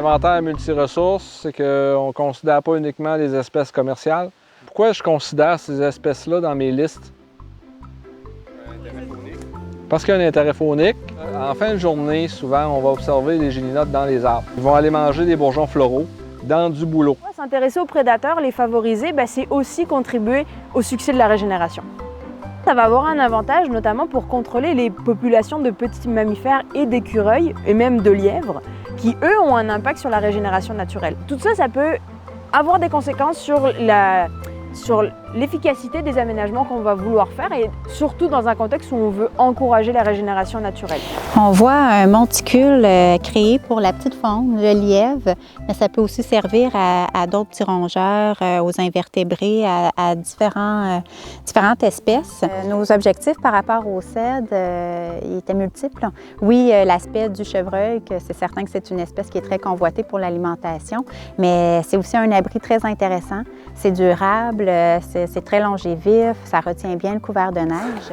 L'inventaire multiressources, c'est qu'on ne considère pas uniquement les espèces commerciales. Pourquoi je considère ces espèces-là dans mes listes? Parce qu'il y a un intérêt faunique. En fin de journée, souvent, on va observer les gélinodes dans les arbres. Ils vont aller manger des bourgeons floraux dans du bouleau. S'intéresser aux prédateurs, les favoriser, c'est aussi contribuer au succès de la régénération. Ça va avoir un avantage, notamment pour contrôler les populations de petits mammifères et d'écureuils, et même de lièvres, qui, eux, ont un impact sur la régénération naturelle. Tout ça, ça peut avoir des conséquences sur l'efficacité des aménagements qu'on va vouloir faire et surtout dans un contexte où on veut encourager la régénération naturelle. On voit un monticule créé pour la petite faune, le lièvre, mais ça peut aussi servir à d'autres petits rongeurs, aux invertébrés, à différentes espèces. Nos objectifs par rapport au CED ils étaient multiples. Oui, l'aspect du chevreuil, c'est certain que c'est une espèce qui est très convoitée pour l'alimentation, mais c'est aussi un abri très intéressant. C'est durable, c'est très longévif, ça retient bien le couvert de neige.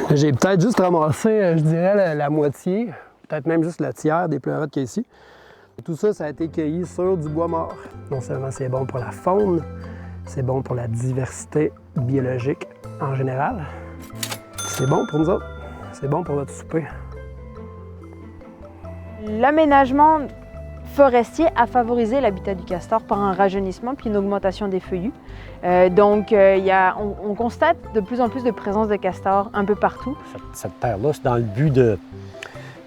J'ai peut-être juste ramassé, je dirais, la moitié, peut-être même juste le tiers des pleurotes qu'il y a ici. Tout ça, ça a été cueilli sur du bois mort. Non seulement c'est bon pour la faune, c'est bon pour la diversité biologique en général. C'est bon pour nous autres, c'est bon pour notre souper. L'aménagement forestier a favorisé l'habitat du castor par un rajeunissement puis une augmentation des feuillus. On constate de plus en plus de présence de castors un peu partout. Cette terre-là, c'est dans le but de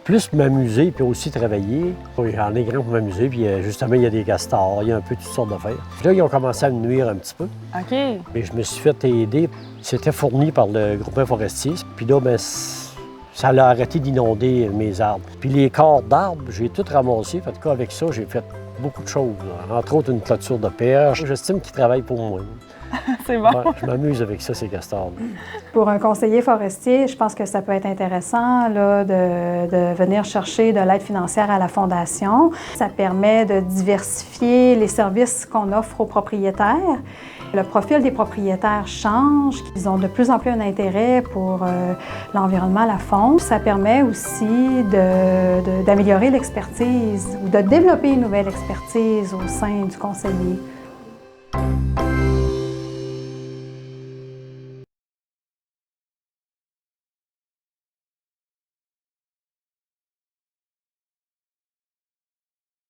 plus m'amuser puis aussi travailler. J'en ai grand pour m'amuser, puis justement, il y a des castors, il y a un peu toutes sortes d'affaires. Puis là, ils ont commencé à me nuire un petit peu. OK. Mais je me suis fait aider. C'était fourni par le groupement forestier. Puis là, ça a arrêté d'inonder mes arbres. Puis les corps d'arbres, j'ai tout ramassé. En tout cas, avec ça, j'ai fait beaucoup de choses. Entre autres, une clôture de perche. J'estime qu'ils travaillent pour moi. C'est bon. Ouais, je m'amuse avec ça, ces castors. Pour un conseiller forestier, je pense que ça peut être intéressant là, de venir chercher de l'aide financière à la Fondation. Ça permet de diversifier les services qu'on offre aux propriétaires. Le profil des propriétaires change. Ils ont de plus en plus un intérêt pour l'environnement, la faune. Ça permet aussi d'améliorer l'expertise ou de développer une nouvelle expertise au sein du conseiller.